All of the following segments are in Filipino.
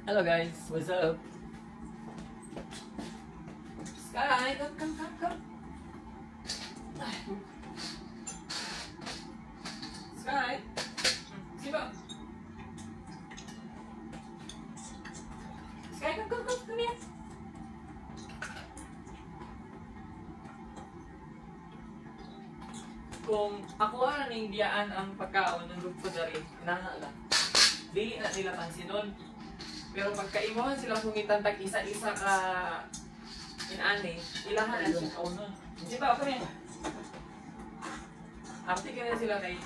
Hello guys, what's up? Sky, come. Sky, Siba. Sky, come here. Kung ako ang nindiyaan ang pagkaon ng grupo dari, lang. Dili na nila pansinon. Pero pagkaimuhan sila sungitan tag isa-isa ka inani, ilahan na siya kaunon. Di ba ako yan? After kaya sila kay,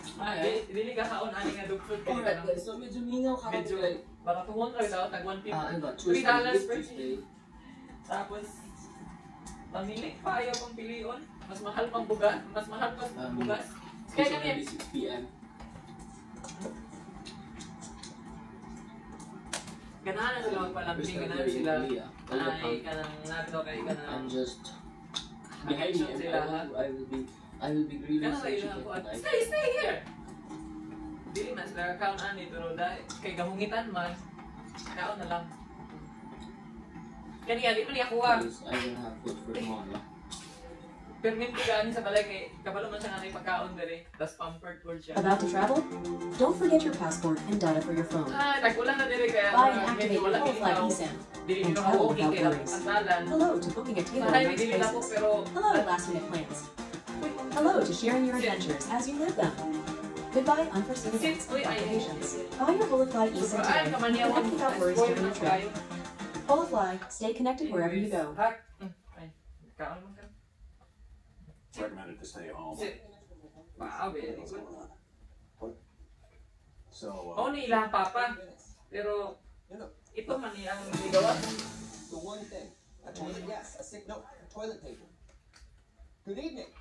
dili ka kaon ani nga dugtod ka nila. So medyo mingaw ka. Medyo, baka tuhon ka daw, tag 150. $3 per day. Tapos, mamili pa ayaw pang pilion. Mas mahal pang bugas, mas mahal pa bugas. Kaya ganyan. 6 p.m. Ganahan na sila magpalambing, ganahan sila ay kanang nato kay kanang I'm just behind me and I will be grieving such a thing. Stay here! Dili man sila kaon ani pero dahil kay gahungitan man, kaon na lang. Kani di man ako I will have food for tomorrow. Perminti ka ani sa balay kay kabalo man siya nanay pagkaon dere, tas pampered for siya. About to travel? Don't forget your passport and data for your phone. Tag-ulan na dere kaya Buy and activate your whole flight eSIM. Dili And nyo travel ka-okay without kaya worries. pantalan. Hello to booking a table Sahay in may nice dili na po places. pero Hello to last-minute plans. Hello to sharing your adventures as you live them. Goodbye unforeseen events and complications. Buy your Holofly eSIM today and connect without worries during your trip. Holofly, stay connected wherever you go. Kaon man ka. Recommended to stay home. Wow, very good. So, Ni ilang papa, pero ito man ang ligawan. The one thing. A toilet, yes. A sick note. Toilet paper. Good evening.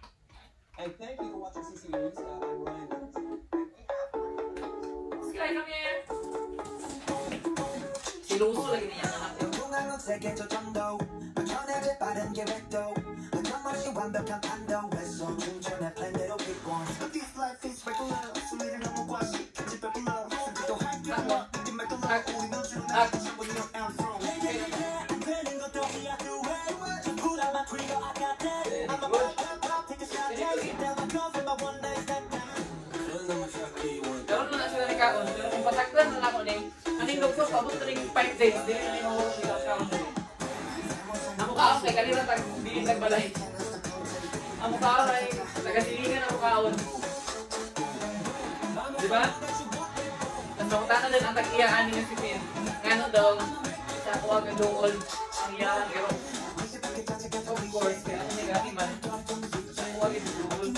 And thank you for watching CC News. I'm Ryan Williams. Sky, come here. Si Luso lagi niya anak yun. Daon na sila ni Kaon, pero kung pasagdan na ako ni, aning lukos, abot na rin 5 days, dili na rin ako sila Kaon na rin. Ang Kaon kay kanina dili nagbalay. Ang Kaon ay nagasilingan ang Kaon. Diba? At makutana din ang tag-iyaan ni si Pin. Ngano daw, sa kuwag ang dool, ang iyaan, pero of course, kaya ang negative man, sa kuwag ang dool.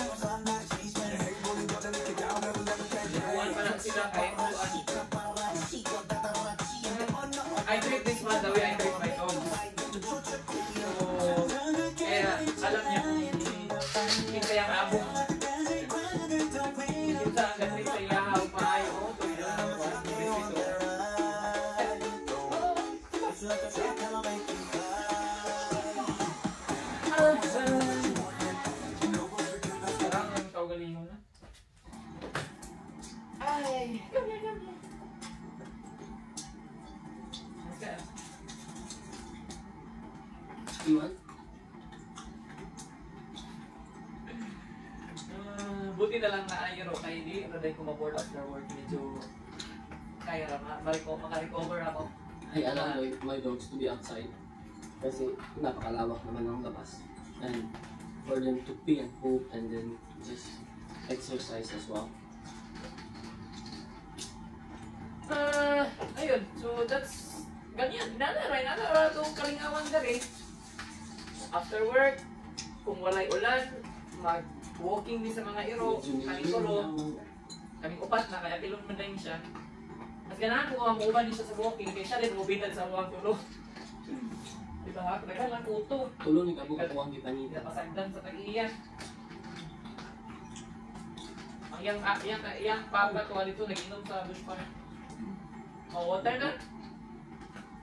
Buwan pa lang sila kaya buwan. I treat this one the way I treat my dogs. So, kaya alam niya kung kaya maabong. Hindi sa ang gatri sa iyahaw maayo. Parang yung kaugalingon na. Ay! Iwan? Buti na lang na ayro kay di raday ko ma-board after work medyo kaya ra maka-recover ako. I allow my dogs to be outside kasi napakalawak naman ng labas. And for them to pee and poop and then just exercise as well. Ayun, so that's ganyan, nana itong kalingawan dari. After work, kung walay ulan, mag-walking din sa mga iro, kaming tulo, kaming upat na, kaya pilon man din siya. Mas ganahan ko mamuban din siya sa walking, kaya siya rin ubitan sa buwang tulo. Diba ha? Kaya lang kuto. Tulo ni kabukakuang kita niya. Napasagdan sa tag-iyan. Ang iyang papa ko dito nag-inom sa bush park. Water na.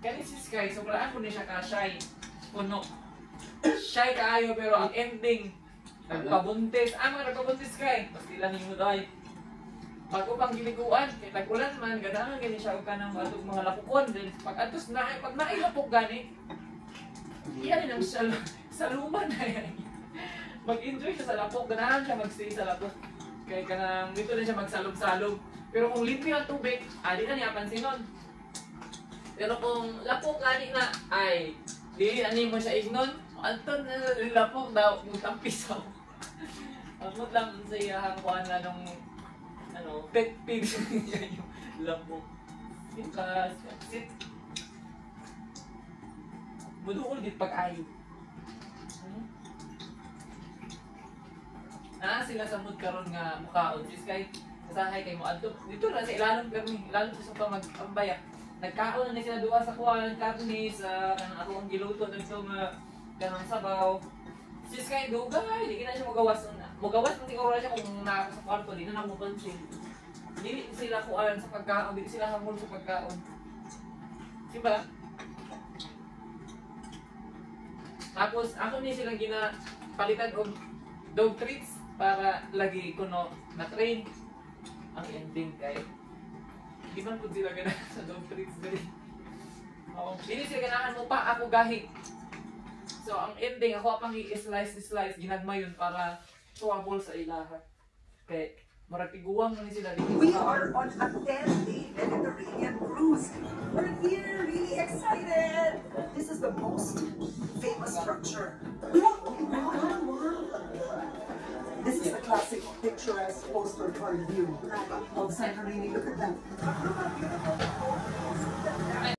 Kaya si Sky, sobraan ko na siya ka-shy. Puno. Shy kaayo pero ang ending, nagpabuntis. Mga nagpabuntis Sky. Tapos ilan yung muday. magupang giliguan, kaya tag-ulan man, ganahan gani siya o ka ng mga lapukon. Then pag-atos na, pag nailapok gani, yan ang saluman na yan. Mag-enjoy siya sa lapok, ganahan siya mag-stay sa lapok. Kaya kanang dito na siya magsalog-salog. Pero kung limpyo ang tubig, di na niya pansin nun. Pero kung lapok gani na, ay, di ani mo siya ignon, anton na lapok daw, mutampis ako. Amot lang sa iyahang kuhan na nung pet peeve niya yung lapok. Sit. Budukol dit pag-ayo. Sila sa mood karon nga mukhaon. Just kahit kasahay kay mo adto. Dito na sa ilalong permi, ilalong sa pa mag-ambaya. Nagkaon na sila duwa sa kuwan, karne sa kanang ako ang giluto dito nga kanang sabaw. Just kahit dugay, di na siya magawas na. Magawas ng siguro siya kung nakaka sa kwarto, di na namupansin. Hindi sila kuwan sa pagkaon, di sila hamon sa pagkaon. Diba? Tapos ako ni sila ginapalitan og dog treats para lagi ko na-train. Ang ending kay di man po sila ganahan sa dog treats dali. Dili sila ganahan mo pa ako gahi. So ang ending ako pang i-slice ginagmayon para suwabol sa ilaha. Kay marapiguwang man sila dito. We are on a 10-day Mediterranean cruise. We're here, really excited. This is the most famous structure. This is a classic picturesque postcard view of Santorini. Look at that.